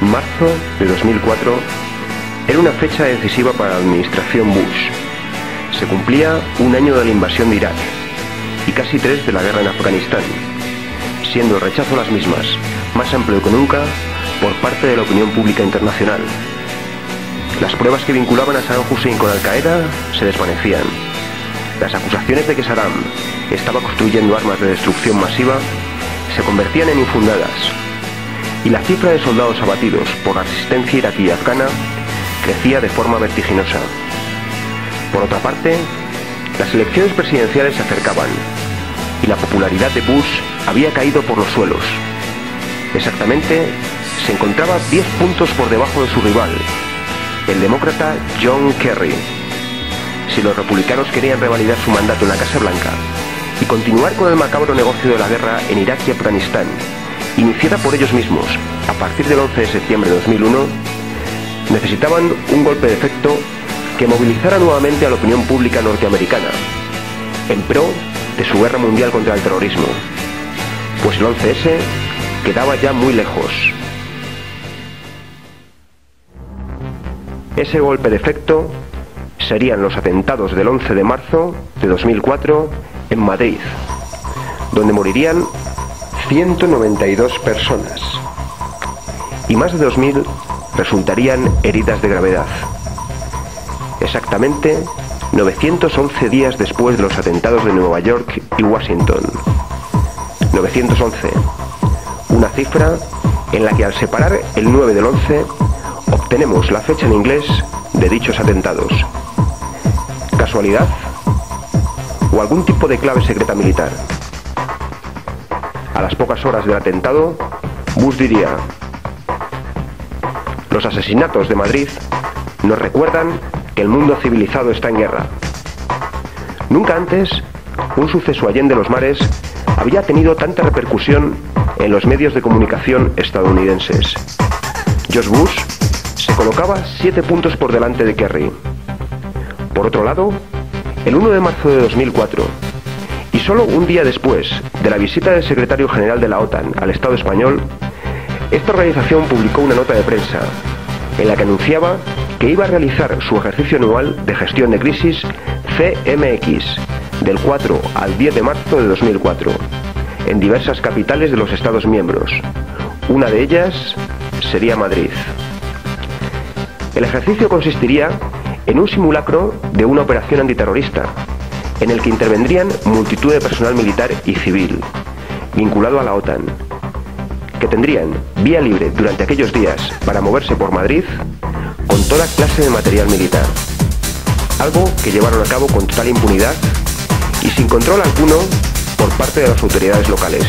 Marzo de 2004 era una fecha decisiva para la administración Bush. Se cumplía un año de la invasión de Irak y casi 3 de la guerra en Afganistán, siendo el rechazo a las mismas más amplio que nunca por parte de la opinión pública internacional. Las pruebas que vinculaban a Saddam Hussein con Al-Qaeda se desvanecían. Las acusaciones de que Saddam estaba construyendo armas de destrucción masiva se convertían en infundadas, y la cifra de soldados abatidos por la resistencia iraquí y afgana crecía de forma vertiginosa. Por otra parte, las elecciones presidenciales se acercaban y la popularidad de Bush había caído por los suelos. Exactamente, se encontraba 10 puntos por debajo de su rival, el demócrata John Kerry. Si los republicanos querían revalidar su mandato en la Casa Blanca y continuar con el macabro negocio de la guerra en Irak y Afganistán, iniciada por ellos mismos a partir del 11 de septiembre de 2001, necesitaban un golpe de efecto que movilizara nuevamente a la opinión pública norteamericana en pro de su guerra mundial contra el terrorismo, pues el 11S quedaba ya muy lejos. Ese golpe de efecto serían los atentados del 11 de marzo de 2004 en Madrid, donde morirían 192 personas y más de 2000 resultarían heridas de gravedad. Exactamente 911 días después de los atentados de Nueva York y Washington. 911, una cifra en la que al separar el 9 del 11 obtenemos la fecha en inglés de dichos atentados. ¿Casualidad? ¿O algún tipo de clave secreta militar? A las pocas horas del atentado, Bush diría: los asesinatos de Madrid nos recuerdan que el mundo civilizado está en guerra. Nunca antes un suceso allende los mares había tenido tanta repercusión en los medios de comunicación estadounidenses. George Bush se colocaba 7 puntos por delante de Kerry. Por otro lado, el 1 de marzo de 2004, y solo un día después de la visita del secretario general de la OTAN al Estado español, esta organización publicó una nota de prensa en la que anunciaba que iba a realizar su ejercicio anual de gestión de crisis CMX del 4 al 10 de marzo de 2004 en diversas capitales de los Estados miembros. Una de ellas sería Madrid. El ejercicio consistiría en un simulacro de una operación antiterrorista, en el que intervendrían multitud de personal militar y civil, vinculado a la OTAN, que tendrían vía libre durante aquellos días para moverse por Madrid con toda clase de material militar, algo que llevaron a cabo con total impunidad y sin control alguno por parte de las autoridades locales.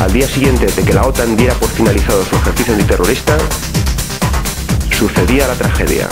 Al día siguiente de que la OTAN diera por finalizado su ejercicio antiterrorista, sucedía la tragedia.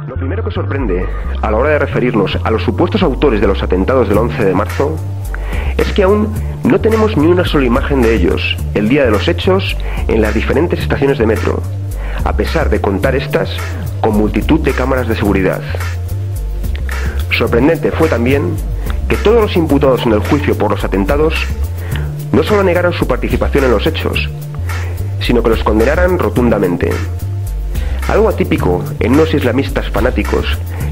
Lo primero que sorprende a la hora de referirnos a los supuestos autores de los atentados del 11 de marzo es que aún no tenemos ni una sola imagen de ellos el día de los hechos en las diferentes estaciones de metro, a pesar de contar estas con multitud de cámaras de seguridad. Sorprendente fue también que todos los imputados en el juicio por los atentados no solo negaran su participación en los hechos, sino que los condenaran rotundamente. Algo atípico en unos islamistas fanáticos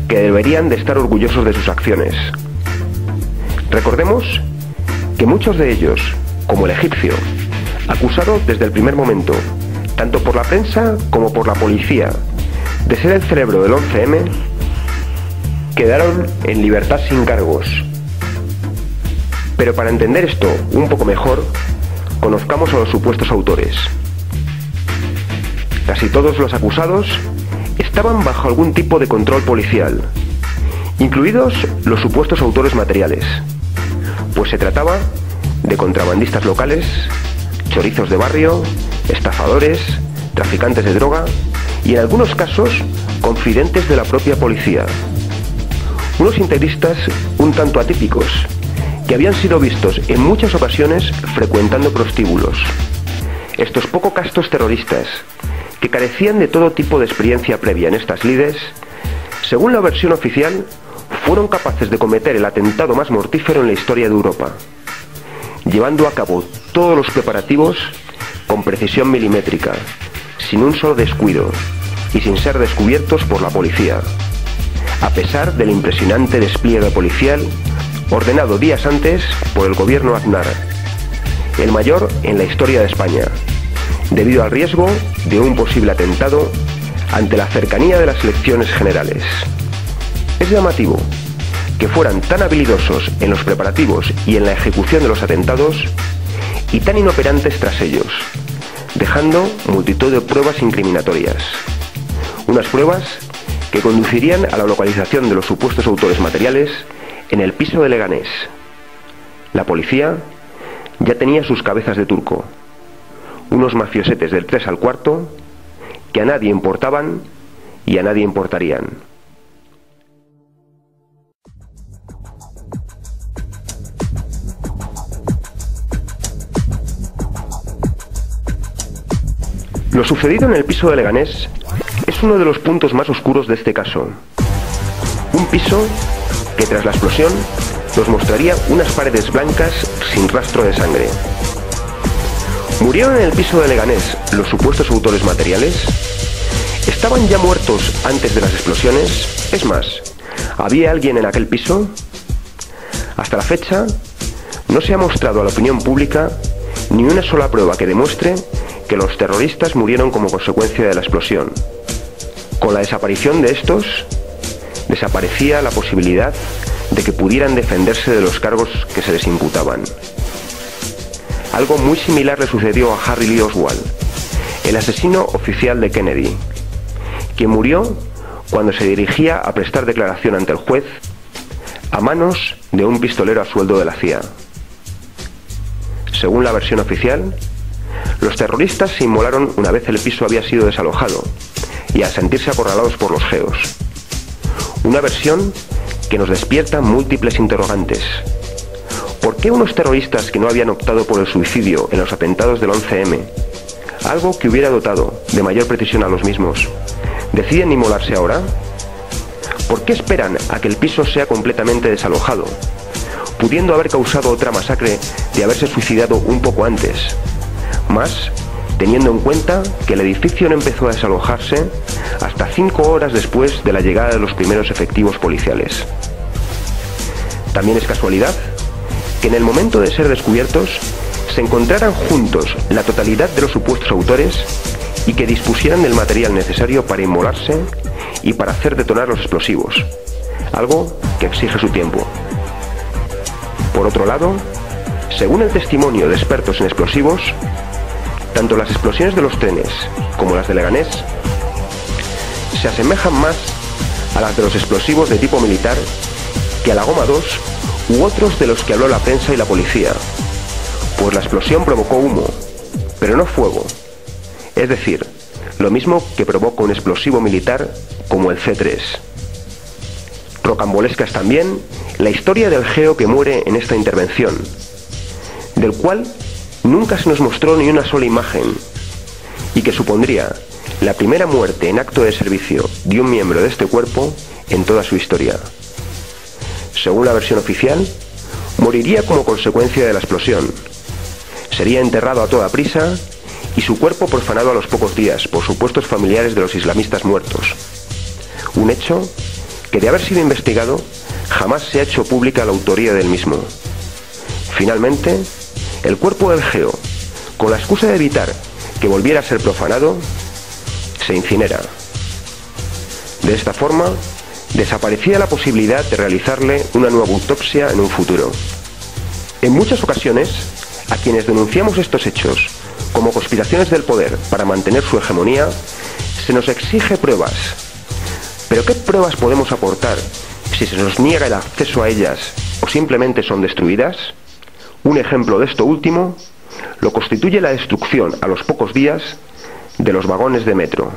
que deberían de estar orgullosos de sus acciones. Recordemos que muchos de ellos, como el egipcio, acusado desde el primer momento, tanto por la prensa como por la policía, de ser el cerebro del 11M, quedaron en libertad sin cargos. Pero para entender esto un poco mejor, conozcamos a los supuestos autores. Casi todos los acusados estaban bajo algún tipo de control policial, incluidos los supuestos autores materiales, pues se trataba de contrabandistas locales, chorizos de barrio, estafadores, traficantes de droga y en algunos casos confidentes de la propia policía. Unos integristas un tanto atípicos que habían sido vistos en muchas ocasiones frecuentando prostíbulos. Estos poco castos terroristas, que carecían de todo tipo de experiencia previa en estas lides, según la versión oficial, fueron capaces de cometer el atentado más mortífero en la historia de Europa, llevando a cabo todos los preparativos con precisión milimétrica, sin un solo descuido y sin ser descubiertos por la policía, a pesar del impresionante despliegue policial ordenado días antes por el gobierno Aznar, el mayor en la historia de España, debido al riesgo de un posible atentado ante la cercanía de las elecciones generales. Es llamativo que fueran tan habilidosos en los preparativos y en la ejecución de los atentados y tan inoperantes tras ellos, dejando multitud de pruebas incriminatorias. Unas pruebas que conducirían a la localización de los supuestos autores materiales en el piso de Leganés. La policía ya tenía sus cabezas de turco, unos mafiosetes del 3 al cuarto que a nadie importaban y a nadie importarían. Lo sucedido en el piso de Leganés es uno de los puntos más oscuros de este caso. Un piso que tras la explosión nos mostraría unas paredes blancas sin rastro de sangre. ¿Murieron en el piso de Leganés los supuestos autores materiales? ¿Estaban ya muertos antes de las explosiones? Es más, ¿había alguien en aquel piso? Hasta la fecha, no se ha mostrado a la opinión pública ni una sola prueba que demuestre que los terroristas murieron como consecuencia de la explosión. Con la desaparición de estos, desaparecía la posibilidad de que pudieran defenderse de los cargos que se les imputaban. Algo muy similar le sucedió a Harry Lee Oswald, el asesino oficial de Kennedy, quien murió cuando se dirigía a prestar declaración ante el juez a manos de un pistolero a sueldo de la CIA. Según la versión oficial, los terroristas se inmolaron una vez el piso había sido desalojado y al sentirse acorralados por los geos. Una versión que nos despierta múltiples interrogantes. ¿Por qué unos terroristas que no habían optado por el suicidio en los atentados del 11M, algo que hubiera dotado de mayor precisión a los mismos, deciden inmolarse ahora? ¿Por qué esperan a que el piso sea completamente desalojado, pudiendo haber causado otra masacre de haberse suicidado un poco antes? Más, teniendo en cuenta que el edificio no empezó a desalojarse hasta 5 horas después de la llegada de los primeros efectivos policiales. También es casualidad que en el momento de ser descubiertos se encontraran juntos la totalidad de los supuestos autores y que dispusieran del material necesario para inmolarse y para hacer detonar los explosivos, algo que exige su tiempo. Por otro lado, según el testimonio de expertos en explosivos, tanto las explosiones de los trenes como las de Leganés se asemejan más a las de los explosivos de tipo militar que a la goma 2 u otros de los que habló la prensa y la policía, pues la explosión provocó humo, pero no fuego, es decir, lo mismo que provoca un explosivo militar como el C3. Rocambolesca es también la historia del geo que muere en esta intervención, del cual nunca se nos mostró ni una sola imagen, y que supondría la primera muerte en acto de servicio de un miembro de este cuerpo en toda su historia. Según la versión oficial, moriría como consecuencia de la explosión. Sería enterrado a toda prisa y su cuerpo profanado a los pocos días por supuestos familiares de los islamistas muertos. Un hecho que, de haber sido investigado, jamás se ha hecho pública la autoría del mismo. Finalmente, el cuerpo del geo, con la excusa de evitar que volviera a ser profanado, se incinera. De esta forma, desaparecía la posibilidad de realizarle una nueva autopsia en un futuro. En muchas ocasiones, a quienes denunciamos estos hechos como conspiraciones del poder para mantener su hegemonía, se nos exige pruebas. ¿Pero qué pruebas podemos aportar si se nos niega el acceso a ellas o simplemente son destruidas? Un ejemplo de esto último lo constituye la destrucción a los pocos días de los vagones de metro.